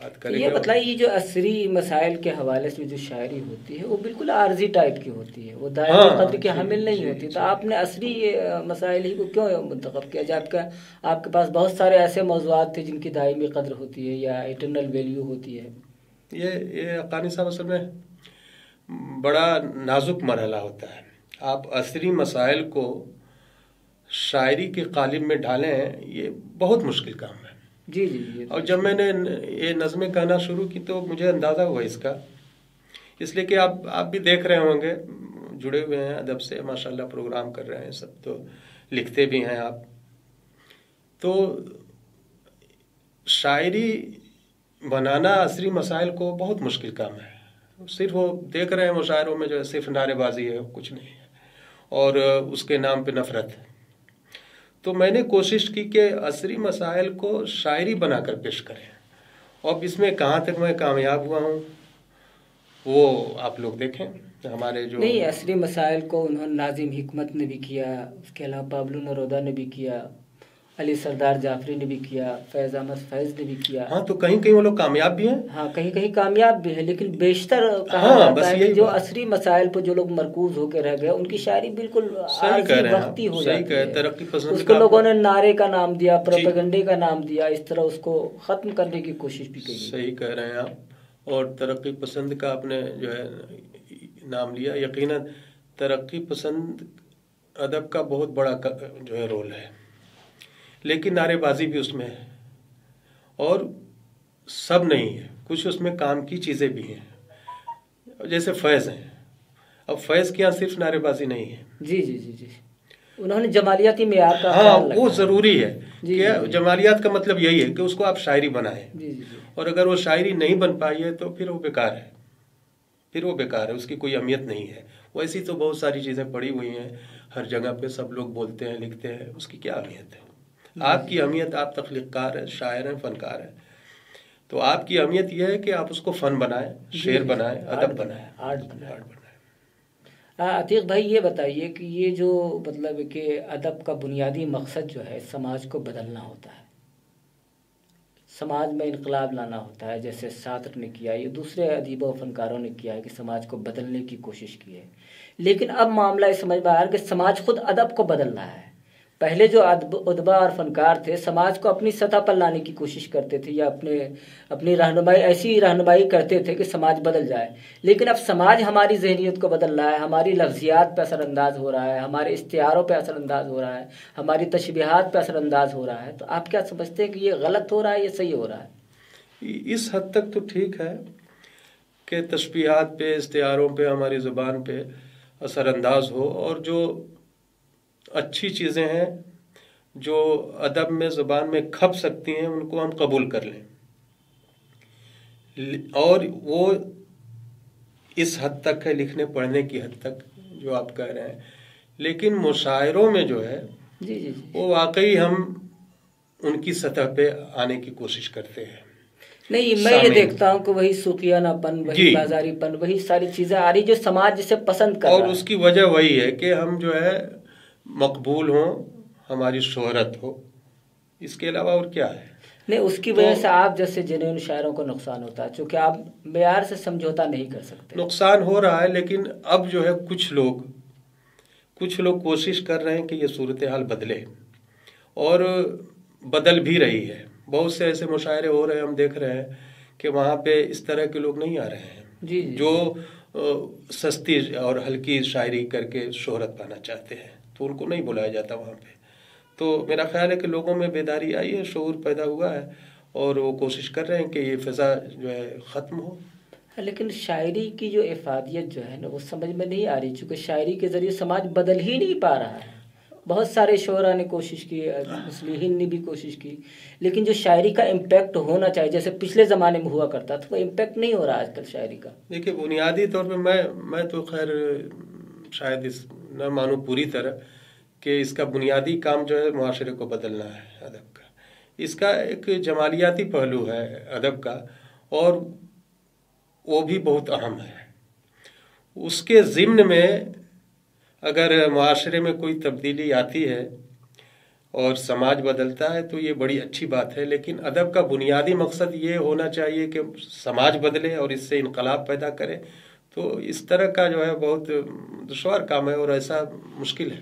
بات کریں گے. یہ بتلائیے جو عصری مسائل کے حوالے سے جو شاعری ہوتی ہے وہ بالکل عارضی ٹائپ کی ہوتی ہے, وہ دائمی قدر کے حامل نہیں ہوتی, تو آپ نے عصری مسائل ہی کو کیوں منتخب کیا جب کہ آپ کے پاس بہت سارے ایسے موضوعات تھے جن کی دائمی قدر ہوتی ہے یا ایٹرنل ویلیو ہوتی ہے؟ یہ حقانی صاحب اصل میں بڑا نازک مرحلہ ہوتا ہے. آپ عصری مسائل کو شاعری کے قالب میں ڈالیں, یہ بہت مشکل کام ہے. جی جی جی. اور جب میں نے یہ نظمیں کہنا شروع کی تو مجھے اندازہ ہوا اس کا, اس لیے کہ آپ بھی دیکھ رہے ہوں گے, جڑے ہوئے ہیں ادب سے ماشاءاللہ, پروگرام کر رہے ہیں سب, تو لکھتے بھی ہیں آپ. تو شاعری بنانا عصری مسائل کو بہت مشکل کام ہے. صرف وہ دیکھ رہے ہیں مشاعروں میں جو صرف نعرے بازی ہے, کچھ نہیں ہے, اور اس کے نام پہ نفرت. تو میں نے کوشش کی کہ عصری مسائل کو شاعری بنا کر پیش کریں, اور اس میں کہاں تک میں کامیاب ہوا ہوں وہ آپ لوگ دیکھیں. ہمارے جو نہیں, عصری مسائل کو انہوں نے ناظم حکمت نے بھی کیا, اس کے علاوہ پابلو نرودا نے بھی کیا, علی سردار جعفری نے بھی کیا, فیض احمد فیض نے بھی کیا. ہاں, تو کہیں کہیں وہ لوگ کامیاب بھی ہیں, ہاں کہیں کہیں کامیاب بھی ہیں, لیکن بیشتر کہا جاتا ہے کہ جو عصری مسائل پر جو لوگ مرکوز ہو کے رہ گئے ان کی شاعری بالکل عارضی وقتی ہو جاتی ہے. ترقی پسند اس کو لوگوں نے نعرے کا نام دیا, پروپیگنڈے کا نام دیا, اس طرح اس کو ختم کرنے کی کوشش بھی کی. صحیح کہہ رہے ہیں آپ, اور ترقی پسند کا آپ نے جو ہے نام لیا. یقیناً ترقی پسند ادب کا بہت بڑا جو ہے رول ہے, لیکن نعرے بازی بھی اس میں ہے, اور سب نہیں ہے, کچھ اس میں کام کی چیزیں بھی ہیں, جیسے فیض ہیں. اب فیض کے یہاں صرف نعرے بازی نہیں ہے. جی جی جی جی, انہوں نے جمالیاتی معیار کا, ہاں وہ ضروری ہے کہ جمالیات کا مطلب یہی ہے کہ اس کو آپ شاعری بنائیں, اور اگر وہ شاعری نہیں بن پائی ہے تو پھر وہ بیکار ہے, اس کی کوئی اہمیت نہیں ہے. ویسی تو بہت ساری چیزیں پڑی ہوئی ہیں ہر جگہ پہ, سب لوگ بولتے ہیں لکھتے ہیں, اس کی کیا اہمیت ہے؟ آپ کی اہمیت, آپ تخلیق کار ہیں, شاعر ہیں, فنکار ہیں, تو آپ کی اہمیت یہ ہے کہ آپ اس کو فن بنائیں, شعر بنائیں, ادب بنائیں, آرٹ بنائیں. عتیق بھائی یہ بتائیے کہ یہ جو مطلب کہ ادب کا بنیادی مقصد جو ہے سماج کو بدلنا ہوتا ہے, سماج میں انقلاب لانا ہوتا ہے, جیسے ساتر نے کیا, یہ دوسرے ادیبوں و فنکاروں نے کیا ہے کہ سماج کو بدلنے کی کوشش کی ہے. لیکن اب معاملہ اس سمجھ میں آ رہا ہے کہ سماج خود ادب کو بدل رہا ہے. پہلے جو ادبا اور فنکار تھے سماج کو اپنی سطح پر لانے کی کوشش کرتے تھے, یا اپنی رہنمائی ایسی رہنمائی کرتے تھے کہ سماج بدل جائے. لیکن اب سماج ہماری ذہنیت کو بدل رہا ہے, ہماری لفظیات پہ اثر انداز ہو رہا ہے, ہمارے استعاروں پہ اثر انداز ہو رہا ہے, ہماری تشبیہات پہ اثر انداز ہو رہا ہے. تو آپ کیا سمجھتے ہیں کہ یہ غلط ہو رہا ہے یا صحیح ہو رہا ہے؟ اس حد تک تو ٹھیک ہے کہ تشبیہات پہ, استعاروں پہ, ہماری زبان پہ اثر انداز ہو, اور جو اچھی چیزیں ہیں جو ادب میں زبان میں کھپ سکتی ہیں ان کو ہم قبول کر لیں, اور وہ اس حد تک ہے, لکھنے پڑھنے کی حد تک جو آپ کہہ رہے ہیں. لیکن مشاعروں میں جو ہے وہ واقعی ہم ان کی سطح پہ آنے کی کوشش کرتے ہیں. نہیں, میں یہ دیکھتا ہوں کہ وہی سوفیانہ پن, وہی بازاری پن, وہی ساری چیزیں آ رہی جو سماج جسے پسند کر رہا ہے, اور اس کی وجہ وہی ہے کہ ہم جو ہے مقبول ہوں, ہماری شہرت ہو, اس کے علاوہ اور کیا ہے. نہیں, اس کی وجہ سے آپ جیسے جنون شاعروں کو نقصان ہوتا ہے, چونکہ آپ معیار سے سمجھوتا نہیں کر سکتے. نقصان ہو رہا ہے, لیکن اب جو ہے کچھ لوگ کوشش کر رہے ہیں کہ یہ صورتحال بدلے, اور بدل بھی رہی ہے. بہت سے ایسے مشاعرے ہو رہے ہیں, ہم دیکھ رہے ہیں کہ وہاں پہ اس طرح کے لوگ نہیں آ رہے ہیں جو سستی اور ہلکی شاعری کر کے شہرت پانا چاہتے ہیں, تو ان کو نہیں بلایا جاتا وہاں پہ. تو میرا خیال ہے کہ لوگوں میں بیداری آئی ہے, شعور پیدا ہوا ہے, اور وہ کوشش کر رہے ہیں کہ یہ فضا جو ہے ختم ہو. لیکن شاعری کی جو افادیت جو ہے نا وہ سمجھ میں نہیں آ رہی, چونکہ شاعری کے ذریعے سماج بدل ہی نہیں پا رہا ہے. بہت سارے شعراء نے کوشش کی, مصلحین نے بھی کوشش کی, لیکن جو شاعری کا امپیکٹ ہونا چاہیے جیسے پچھلے زمانے میں ہوا کرتا تھا, وہ امپیکٹ نہیں ہو رہا آج کل شاعری کا. دیکھیے, بنیادی طور پہ میں تو خیر شاید اس نہ مانوں پوری طرح کہ اس کا بنیادی کام جو ہے معاشرے کو بدلنا ہے ادب کا. اس کا ایک جمالیاتی پہلو ہے ادب کا, اور وہ بھی بہت اہم ہے. اس کے ضمن میں اگر معاشرے میں کوئی تبدیلی آتی ہے اور سماج بدلتا ہے تو یہ بڑی اچھی بات ہے، لیکن ادب کا بنیادی مقصد یہ ہونا چاہیے کہ سماج بدلے اور اس سے انقلاب پیدا کرے، تو اس طرح کا جو ہے بہت دشوار کام ہے اور ایسا مشکل ہے۔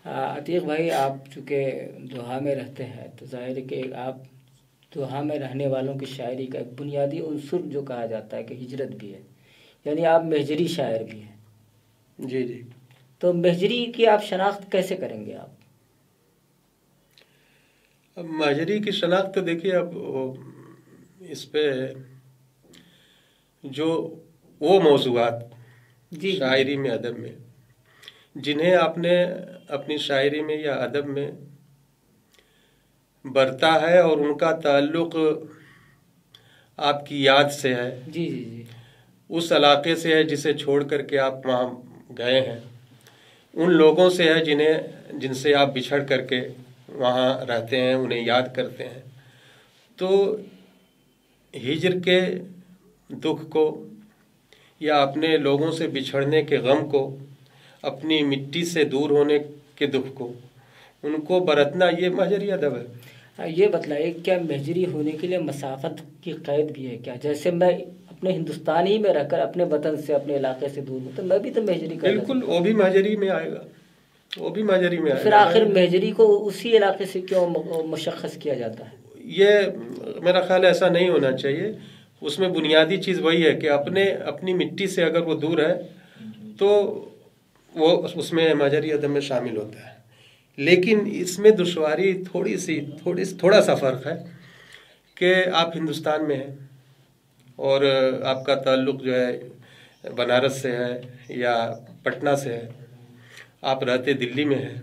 عتیق بھائی، آپ چونکہ دوحہ میں رہتے ہیں تو ظاہر ہے کہ آپ دوحہ میں رہنے والوں کی شاعری کا ایک بنیادی عنصر جو کہا جاتا ہے کہ ہجرت بھی ہے، یعنی آپ مہجری شاعر بھی ہیں۔ جی جی۔ تو مہجری کی آپ شناخت کیسے کریں گے آپ؟ اب مہاجری کی شناخت تو دیکھیے، اب اس پہ جو وہ موضوعات شاعری میں، ادب میں، جنہیں آپ نے اپنی شاعری میں یا ادب میں برتا ہے اور ان کا تعلق آپ کی یاد سے ہے، جی جی جی، اس علاقے سے ہے جسے چھوڑ کر کے آپ وہاں گئے ہیں، ان لوگوں سے ہے جن سے آپ بچھڑ کر کے وہاں رہتے ہیں، انہیں یاد کرتے ہیں، تو ہجر کے دکھ کو یا اپنے لوگوں سے بچھڑنے کے غم کو، اپنی مٹی سے دور ہونے کے دکھ کو، ان کو برتنا، یہ مہجری ادب ہے۔ یہ بتلائیے کیا مہجری ہونے کے لیے مسافت کی قید بھی ہے کیا؟ جیسے میں اپنے ہندوستان ہی میں رہ کر اپنے وطن سے، اپنے علاقے سے دور ہوں تو میں بھی تو مہجری کر بالکل، وہ بھی مہجری میں آئے گا، وہ بھی مہجری میں آئے گا۔ پھر آخر مہجری کو اسی علاقے سے کیوں مشخص کیا جاتا ہے؟ یہ میرا خیال ایسا نہیں ہونا چاہیے۔ اس میں بنیادی چیز وہی ہے کہ اپنی مٹی سے اگر وہ دور ہے تو وہ اس میں مہجری ادب میں شامل ہوتا ہے، لیکن اس میں دشواری تھوڑا سا فرق ہے کہ آپ ہندوستان میں ہیں اور آپ کا تعلق جو ہے بنارس سے ہے یا پٹنہ سے ہے، آپ رہتے دلی میں ہیں،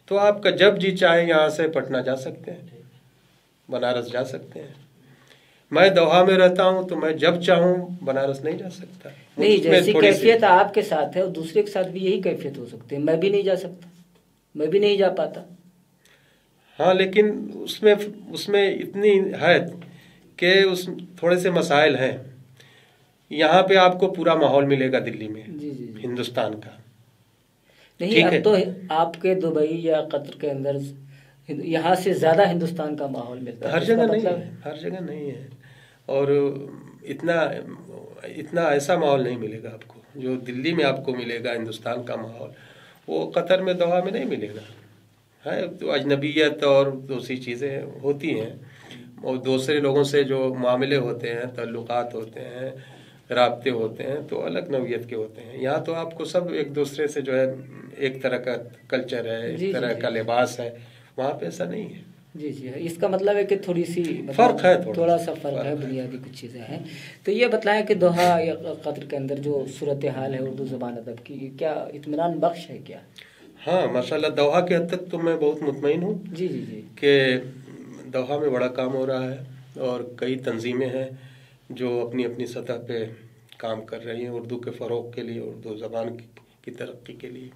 تو آپ کا جب جی چاہے یہاں سے پٹنہ جا سکتے ہیں، بنارس جا سکتے ہیں۔ میں دوحہ میں رہتا ہوں تو میں جب چاہوں بنارس نہیں جا سکتا۔ نہیں، جیسی کیفیت آپ کے ساتھ ہے اور دوسرے کے ساتھ بھی یہی کیفیت ہو سکتی ہے، میں بھی نہیں جا سکتا، میں بھی نہیں جا پاتا۔ ہاں، لیکن اس میں اتنی ہے کہ تھوڑے سے مسائل ہیں۔ یہاں پہ آپ کو پورا ماحول ملے گا دلی میں، جی جی، ہندوستان کا۔ نہیں، اب تو آپ کے دبئی یا قطر کے اندر یہاں سے زیادہ ہندوستان کا ماحول ملتا ہے۔ ہر جگہ نہیں ہے، ہر جگہ نہیں ہے، اور اتنا ایسا ماحول نہیں ملے گا آپ کو جو دلی میں آپ کو ملے گا۔ ہندوستان کا ماحول وہ قطر میں، دوحہ میں نہیں ملے گا۔ ہے تو اجنبیت اور دوسری چیزیں ہوتی ہیں، اور دوسرے لوگوں سے جو معاملے ہوتے ہیں، تعلقات ہوتے ہیں، رابطے ہوتے ہیں تو الگ نوعیت کے ہوتے ہیں۔ یہاں تو آپ کو سب ایک دوسرے سے جو ہے ایک طرح کا کلچر ہے، ایک طرح کا لباس ہے، وہاں پہ ایسا نہیں ہے۔ جی جی، اس کا مطلب ہے کہ تھوڑی سی فرق ہے، تھوڑا سا فرق ہے، بنیادی کچھ چیزیں ہیں۔ تو یہ بتلائیں کہ دوحہ یا قطر کے اندر جو صورتحال ہے اردو زبان ادب کی، کیا اطمینان بخش ہے کیا؟ ہاں ماشاءاللہ، دوحہ کے حد تک تو میں بہت مطمئن ہوں جی جی جی، کہ دوحہ میں بڑا کام ہو رہا ہے، اور کئی تنظیمیں ہیں جو اپنی اپنی سطح پہ کام کر رہی ہیں اردو کے فروغ کے لیے، اردو زبان کی ترقی کے لیے۔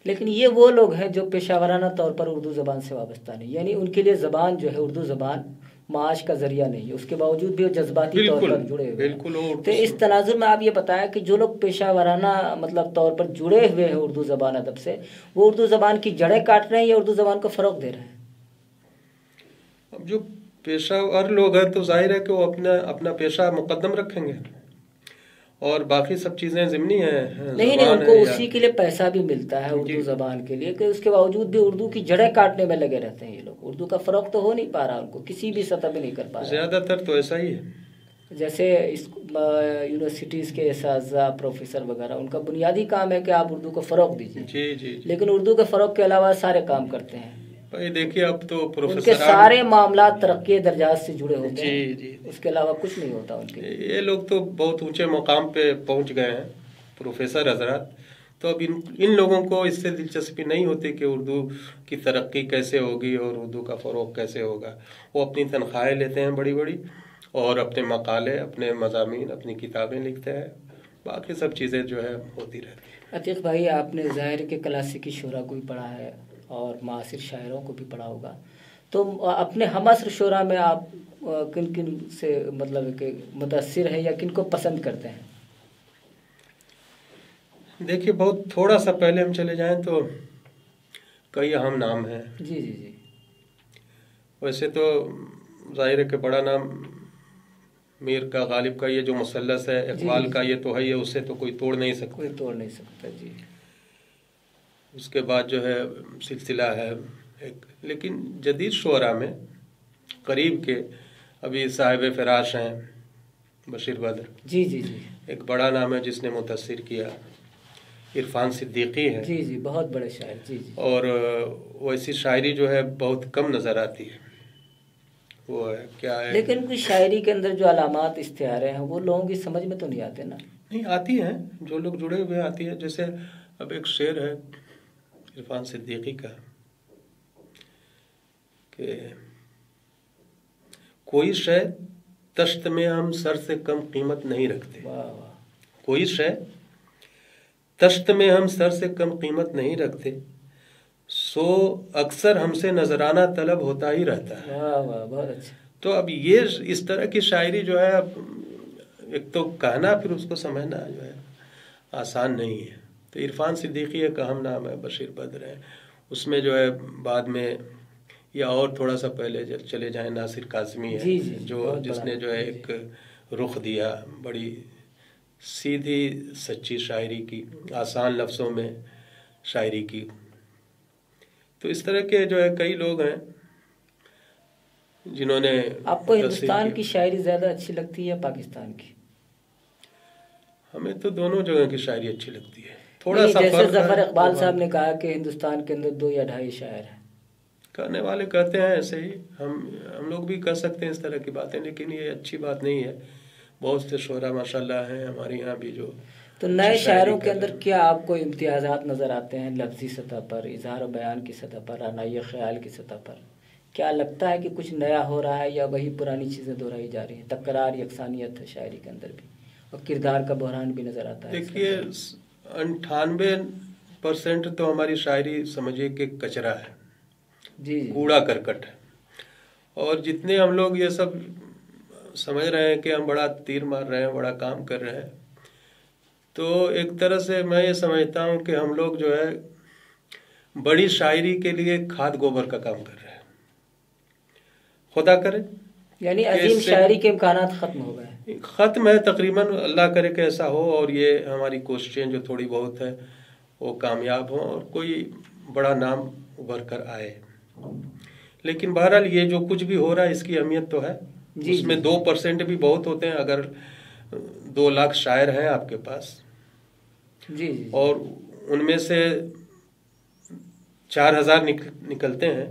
لیکن یہ وہ لوگ ہیں جو پیشہ ورانہ طور پر اردو زبان سے وابستہ نہیں، یعنی ان کے لیے زبان جو ہے، اردو زبان معاش کا ذریعہ نہیں ہے، اس کے باوجود بھی وہ جذباتی طور پر جڑے ہوئے ہیں۔ بالکل۔ تو اس تناظر میں آپ یہ بتائیں کہ جو لوگ پیشہ ورانہ طور پر جڑے ہوئے ہیں اردو زبان ادب سے، وہ اردو زبان کی جڑیں کاٹ رہے ہیں یا اردو زبان کو فروغ دے رہے ہیں؟ اب جو پیشہ ور لوگ ہیں تو ظاہر ہے کہ وہ اپنا پیشہ مقدم رکھیں گے، اور باقی سب چیزیں ضمنی ہیں۔ نہیں، ان کو اسی کے لیے پیسہ بھی ملتا ہے اردو زبان کے لیے، کہ اس کے باوجود بھی اردو کی جڑیں کاٹنے میں لگے رہتے ہیں یہ لوگ۔ اردو کا فروغ تو ہو نہیں پا رہا، ان کو کسی بھی سطح پہ نہیں کر پا رہا۔ زیادہ تر تو ایسا ہی ہے۔ جیسے یونیورسٹیز کے اساتذہ، پروفیسر وغیرہ، ان کا بنیادی کام ہے کہ آپ اردو کو فروغ دیجیے۔ جی جی، لیکن اردو کے فروغ کے علاوہ سارے کام کرتے ہیں۔ بھائی دیکھیے، اب تو ان کے سارے معاملات ترقی درجات سے جڑے ہوتے ہیں، جی، اس کے علاوہ کچھ نہیں ہوتا ان کے۔ یہ لوگ تو بہت اونچے مقام پہ پہنچ گئے ہیں، پروفیسر حضرات، تو اب ان لوگوں کو اس سے دلچسپی نہیں ہوتی کہ اردو کی ترقی کیسے ہوگی اور اردو کا فروغ کیسے ہوگا۔ وہ اپنی تنخواہیں لیتے ہیں بڑی بڑی، اور اپنے مقالے، اپنے مضامین، اپنی کتابیں لکھتے ہیں، باقی سب چیزیں جو ہے ہوتی رہتی ہیں۔ عتیق بھائی، آپ نے ظاہر کے کلاسیکی شعراء کو بھی پڑھا ہے اور معاصر شاعروں کو بھی پڑھا ہوگا، تو اپنے ہم عصر شعراء میں آپ کن کن سے کہ متاثر ہیں یا کن کو پسند کرتے ہیں؟ دیکھیے، بہت تھوڑا سا پہلے ہم چلے جائیں تو کئی اہم نام ہیں. جی جی جی. ویسے تو ظاہر ہے کہ بڑا نام میر کا، غالب کا، یہ جو مثلث ہے، اقبال کا، یہ تو ہے، یہ اسے تو کوئی توڑ نہیں سکتا. کوئی توڑ نہیں سکتا. جی. اس کے بعد جو ہے سلسلہ ہے ایک. لیکن جدید شعراء میں قریب کے ابھی صاحب فراش ہیں بشیر بدر. جی جی جی. ایک بڑا نام ہے جس نے متاثر کیا. عرفان صدیقی ہے. جی جی، بہت بڑے شاعر. جی جی. اور ویسی شاعری جو ہے بہت کم نظر آتی ہے. وہ ہے کیا ہے، لیکن کوئی شاعری کے اندر جو علامات استعارے ہیں وہ لوگوں کی سمجھ میں تو نہیں آتے نا. نہیں آتی ہیں، جو لوگ جڑے ہوئے آتی ہے. جیسے اب ایک شعر ہے عرفان صدیقی کا کہ کوئی شے تشت میں ہم سر سے کم قیمت نہیں رکھتے. واہ واہ. کوئی شے تشت میں ہم سر سے کم قیمت نہیں رکھتے، سو اکثر ہم سے نذرانہ طلب ہوتا ہی رہتا ہے. واہ واہ، بہت اچھا. تو اب یہ اس طرح کی شاعری جو ہے، اب ایک تو کہنا پھر اس کو سمجھنا جو ہے آسان نہیں ہے. تو عرفان صدیقی ایک اہم نام ہے. بشیر بدر ہے. اس میں جو ہے بعد میں یا اور تھوڑا سا پہلے چلے جائیں ناصر کاظمی ہے. جی جی، جو جس نے جو ہے ایک رخ دیا بڑی سیدھی سچی شاعری کی، آسان لفظوں میں شاعری کی. تو اس طرح کے جو ہے کئی لوگ ہیں جنہوں نے. آپ کو ہندوستان کی شاعری زیادہ اچھی لگتی ہے یا پاکستان کی؟ ہمیں تو دونوں جگہ کی شاعری اچھی لگتی ہے. تھوڑا سا جیسے ظفر اقبال صاحب نے کہا کہ ہندوستان کے اندر 2 یا 2.5 شاعر ہیں. کہنے والے کہتے ہیں ایسے ہی، ہم لوگ بھی کر سکتے ہیں اس طرح کی باتیں، لیکن یہ اچھی بات نہیں ہے. بہت سے شعراء ماشاءاللہ ہیں ہمارے یہاں بھی جو. تو نئے شاعروں کے اندر کیا آپ کو امتیازات نظر آتے ہیں لفظی سطح پر، اظہار و بیان کی سطح پر، رعنائی خیال کی سطح پر؟ کیا لگتا ہے کہ کچھ نیا ہو رہا ہے یا وہی پرانی چیزیں دہرائی جا رہی ہیں؟ تکرار، یکسانیت ہے شاعری کے اندر بھی، اور کردار کا بحران بھی نظر آتا ہے. دیکھیے 98% تو ہماری شاعری سمجھیے کہ کچرا ہے. جی. کوڑا کرکٹ ہے. اور جتنے ہم لوگ یہ سب سمجھ رہے ہیں کہ ہم بڑا تیر مار رہے ہیں، بڑا کام کر رہے ہیں، تو ایک طرح سے میں یہ سمجھتا ہوں کہ ہم لوگ جو ہے بڑی شاعری کے لیے کھاد گوبر کا کام کر رہے ہیں. خدا کرے یعنی عظیم شاعری کے امکانات ختم ہو گئے. ختم ہے تقریباً. اللہ کرے کہ ایسا ہو اور یہ ہماری کوششیں جو تھوڑی بہت ہے وہ کامیاب ہوں اور کوئی بڑا نام ابھر کر آئے. لیکن بہرحال یہ جو کچھ بھی ہو رہا ہے اس کی اہمیت تو ہے. اس میں 2% بھی بہت ہوتے ہیں. اگر 2 لاکھ شاعر ہیں آپ کے پاس جی اور ان میں سے 4000 نکلتے ہیں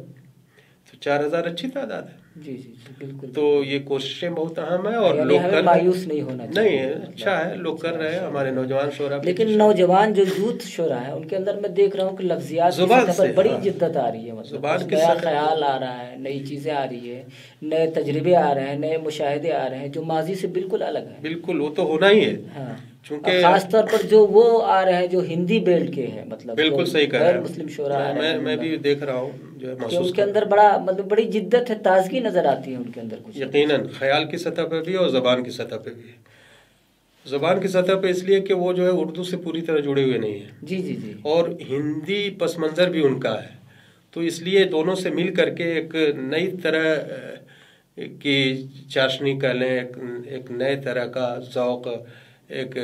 تو 4000 اچھی تعداد ہے. جی جی جی بالکل. تو یہ کوششیں بہت اہم ہیں اور یعنی لوگ کر مایوس نہیں ہونا چاہیے. نہیں، اچھا ہے لوگ کر رہے ہیں ہمارے نوجوان شعراء. لیکن نوجوان جو یوتھ شعراء ہیں ان کے اندر میں دیکھ رہا ہوں کہ لفظیات کی سطح پر بڑی جدت آ رہی ہے. مطلب نیا خیال آ رہا ہے، نئی چیزیں آ رہی ہے، نئے تجربے آ رہے ہیں، نئے مشاہدے آ رہے ہیں جو ماضی سے بالکل الگ ہیں. بالکل، وہ تو ہونا ہی ہے. ہاں، چونکہ خاص طور پر جو وہ آ رہے ہیں جو ہندی بیلٹ کے ہیں، مطلب بالکل صحیح کہہ رہے ہیں مسلم شعراء ہیں. میں بھی دیکھ رہا ہوں جو ہے کہ ان کے اندر بڑا مطلب بڑی جدت ہے، تازگی نظر آتی ہے ان کے اندر کچھ. یقیناً خیال کی سطح پہ بھی اور زبان کی سطح پہ بھی. زبان کی سطح پہ اس لیے کہ وہ جو ہے اردو سے پوری طرح جڑے ہوئے نہیں ہیں. جی جی جی. اور ہندی پس منظر بھی ان کا ہے، تو اس لیے دونوں سے مل کر کے ایک نئی طرح کی چاشنی کر لیں، ایک نئے طرح کا ذوق، ایک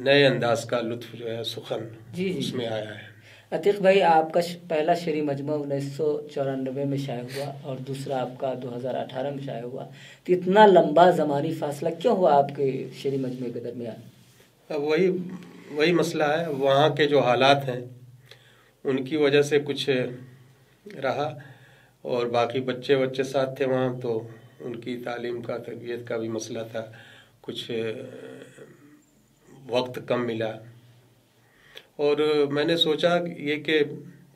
نئے انداز کا لطف جو ہے سخن اس میں آیا ہے. عتیق بھائی، آپ کا پہلا شعری مجموعہ 1994 میں شائع ہوا اور دوسرا آپ کا 2018 میں شائع ہوا، تو اتنا لمبا زمانی فاصلہ کیوں ہوا آپ کے شعری مجموعے کے درمیان؟ اب وہی مسئلہ ہے. وہاں کے جو حالات ہیں ان کی وجہ سے کچھ رہا، اور باقی بچے ساتھ تھے وہاں تو ان کی تعلیم کا، تربیت کا بھی مسئلہ تھا. کچھ وقت کم ملا، اور میں نے سوچا یہ کہ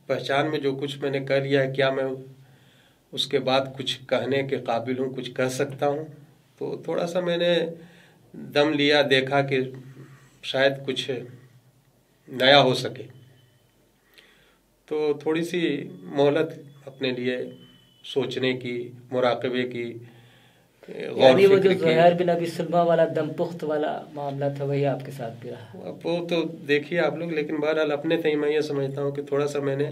پہچان میں جو کچھ میں نے کر لیا ہے، کیا میں اس کے بعد کچھ کہنے کے قابل ہوں، کچھ کہہ سکتا ہوں. تو تھوڑا سا میں نے دم لیا، دیکھا کہ شاید کچھ نیا ہو سکے. تو تھوڑی سی مہلت اپنے لیے سوچنے کی، مراقبے کی، یعنی وہ جو زہیر بن ابی سلمہ والا دم پخت والا معاملہ تھا وہی آپ کے ساتھ بھی رہا؟ اب وہ تو دیکھیے آپ لوگ، لیکن بہرحال اپنے تئیں میں یہ سمجھتا ہوں کہ تھوڑا سا میں نے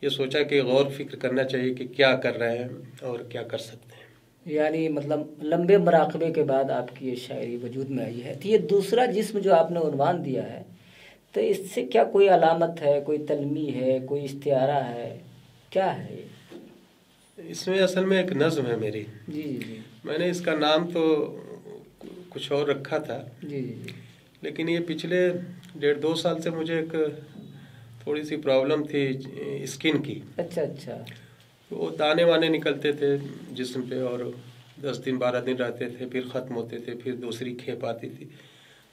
یہ سوچا کہ غور فکر کرنا چاہیے کہ کیا کر رہے ہیں اور کیا کر سکتے ہیں۔ یعنی مطلب لمبے مراقبے کے بعد آپ کی یہ شاعری وجود میں آئی ہے۔ تو یہ دوسرا جسم جو آپ نے عنوان دیا ہے، تو اس سے کیا کوئی علامت ہے، کوئی تلمی ہے، کوئی استعارہ ہے، کیا ہے یہ؟ اس میں اصل میں ایک نظم ہے میری۔ جی جی جی۔ میں نے اس کا نام تو کچھ اور رکھا تھا، جی جی جی۔ لیکن یہ پچھلے 1.5-2 سال سے مجھے ایک تھوڑی سی پرابلم تھی اسکن کی۔ اچھا اچھا۔ وہ دانے وانے نکلتے تھے جسم پہ، اور 10 دن 12 دن رہتے تھے، پھر ختم ہوتے تھے، پھر دوسری کھیپ آتی تھی۔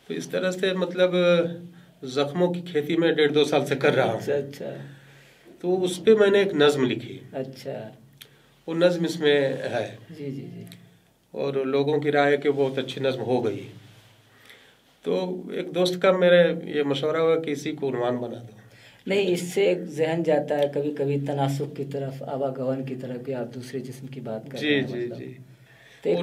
تو اس طرح سے مطلب زخموں کی کھیتی میں 1.5-2 سال سے کر رہا ہوں۔ اچھا اچھا۔ تو اس پہ میں نے ایک نظم لکھی۔ اچھا۔ وہ نظم اس میں ہے۔ جی جی جی۔ اور لوگوں کی رائے ہے کہ بہت اچھی نظم ہو گئی۔ تو ایک دوست کا میرے یہ مشورہ ہوا کہ اسی کو عنوان بنا دو۔ نہیں، اس سے ایک ذہن جاتا ہے کبھی کبھی تناسخ کی طرف، آواگون کی طرف، کہ آپ دوسرے جسم کی بات کر رہے ہیں۔ جی جی جی۔ وہ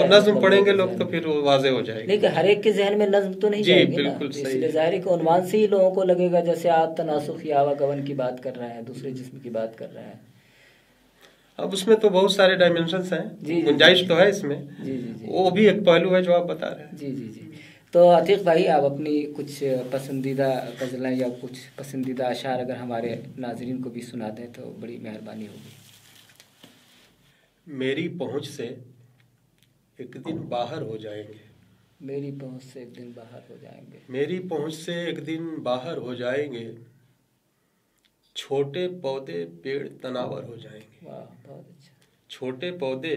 نظم پڑھیں گے لوگ تو پھر وہ واضح ہو جائے گا۔ لیکن ہر ایک کے ذہن میں نظم تو نہیں جائے گی نا۔ بالکل صحیح۔ اس لیے ظاہر ہے کہ عنوان سے ہی لوگوں کو لگے گا جیسے آپ تناسخ یا آواگون کی بات کر رہے ہیں، دوسرے جسم کی بات کر رہے ہیں۔ اب اس میں تو بہت سارے ڈائمینشنز ہیں، گنجائش تو ہے اس میں۔ جی جی جی۔ وہ بھی ایک پہلو ہے جو آپ بتا رہے ہیں۔ جی جی جی۔ تو عتیق بھائی، آپ اپنی کچھ پسندیدہ غزلیں یا کچھ پسندیدہ اشعار اگر ہمارے ناظرین کو بھی سنا دیں تو بڑی مہربانی ہوگی۔ میری پہنچ سے ایک دن باہر ہو جائیں گے، میری پہنچ سے ایک دن باہر ہو جائیں گے، میری پہنچ سے ایک دن باہر ہو جائیں گے، چھوٹے پودے پیڑ تناور ہو جائیں گے۔ واہ، بہت اچھا۔ چھوٹے پودے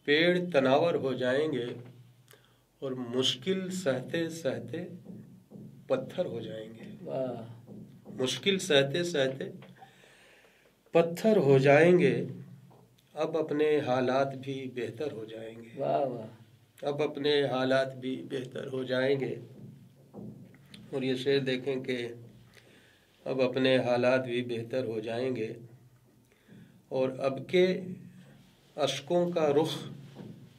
پیڑ تناور ہو جائیں گے، اور مشکل سہتے سہتے پتھر ہو جائیں گے۔ واہ۔ مشکل سہتے سہتے پتھر ہو جائیں گے، اب اپنے حالات بھی بہتر ہو جائیں گے۔ واہ واہ۔ اب اپنے حالات بھی بہتر ہو جائیں گے۔ اور یہ شعر دیکھیں کہ اب اپنے حالات بھی بہتر ہو جائیں گے، اور اب کے اشکوں کا رخ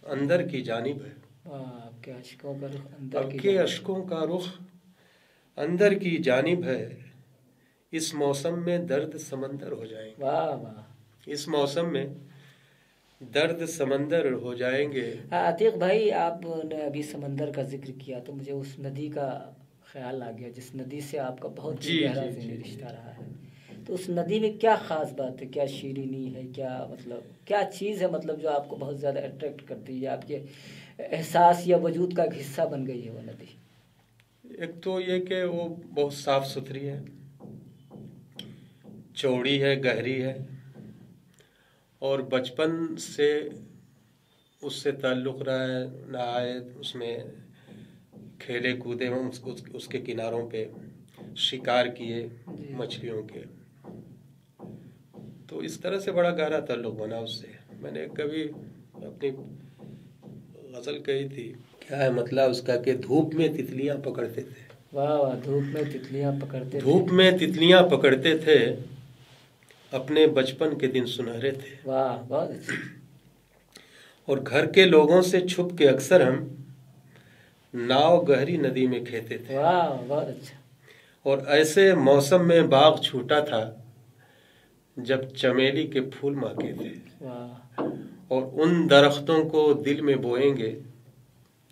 اندر کی جانب ہے۔ اب کے اشکوں کا رخ اندر اب کے اشکوں کا رخ اندر کی جانب ہے، اس موسم میں درد سمندر ہو جائیں گے۔ واہ واہ۔ اس موسم میں درد سمندر ہو جائیں گے۔ عتیق بھائی، آپ نے ابھی سمندر کا ذکر کیا تو مجھے اس ندی کا خیال آ گیا جس ندی سے آپ کا بہت ہی گہرا ذہنی رشتہ رہا ہے۔ تو اس ندی میں کیا خاص بات ہے، کیا شیرینی ہے، کیا مطلب کیا چیز ہے مطلب جو آپ کو بہت زیادہ اٹریکٹ کرتی ہے، آپ کے احساس یا وجود کا ایک حصہ بن گئی ہے وہ ندی؟ ایک تو یہ کہ وہ بہت صاف ستھری ہے، چوڑی ہے، گہری ہے، اور بچپن سے اس سے تعلق رہا ہے، نہائے اس میں، کھیلے کودے ہوں اس کے کناروں پہ، شکار کیے مچھلیوں کے، تو اس طرح سے بڑا گہرا تعلق بنا اس سے۔ میں نے کبھی اپنی غزل کہی تھی، کیا ہے مطلب اس کا، کہ دھوپ میں تتلیاں پکڑتے تھے۔ واہ واہ، دھوپ میں تتلیاں پکڑتے تھے۔ دھوپ میں تتلیاں پکڑتے تھے، اپنے بچپن کے دن سنہرے تھے۔ واہ، بہت اچھا۔ اور گھر کے لوگوں سے چھپ کے اکثر ہم ناؤ گہری ندی میں کھیتے تھے۔ واہ، بہت اچھا۔ اور ایسے موسم میں باغ چھوٹا تھا جب چمیلی کے پھول مہکے تھے۔ واہ۔ اور ان درختوں کو دل میں بوئیں گے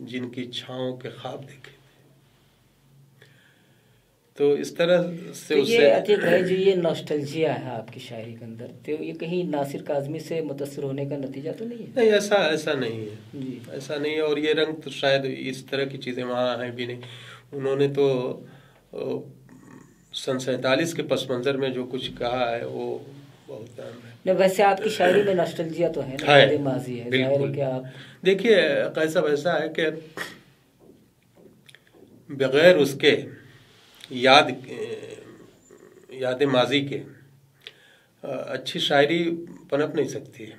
جن کی چھاؤں کے خواب دیکھے۔ تو اس طرح سے اس سے یہ عتیق بھائی جو یہ نوسٹلجیا ہے آپ کی شاعری کے اندر، تو یہ کہیں ناصر کاظمی سے متاثر ہونے کا نتیجہ تو نہیں ہے؟ نہیں، ایسا نہیں ہے جی، ایسا نہیں ہے۔ اور یہ رنگ تو شاید اس طرح کی چیزیں وہاں ہیں بھی نہیں۔ انہوں نے تو سن 47 کے پس منظر میں جو کچھ کہا ہے وہ بہت اہم ہے۔ نہیں، ویسے آپ کی شاعری میں نوسٹلجیا تو ہے نا، یاد ماضی ہے، ظاہر ہے کہ آپ دیکھیے کیسا ویسا ہے کہ بغیر اس کے یاد ماضی کے اچھی شاعری پنپ نہیں سکتی ہے۔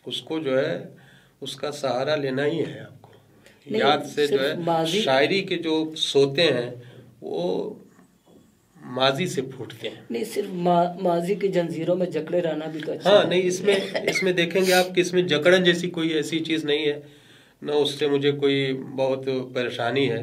اس کو جو ہے اس کا سہارا لینا ہی ہے آپ کو۔ یاد سے جو ہے شاعری کے جو سوتے ہیں وہ ماضی سے پھوٹتے ہیں۔ نہیں، صرف ماضی کی جنزیروں میں جکڑے رہنا بھی تو اچھا ہاں، نہیں، اس میں دیکھیں گے آپ کہ اس میں جکڑن جیسی کوئی ایسی چیز نہیں ہے، نہ اس سے مجھے کوئی بہت پریشانی ہے۔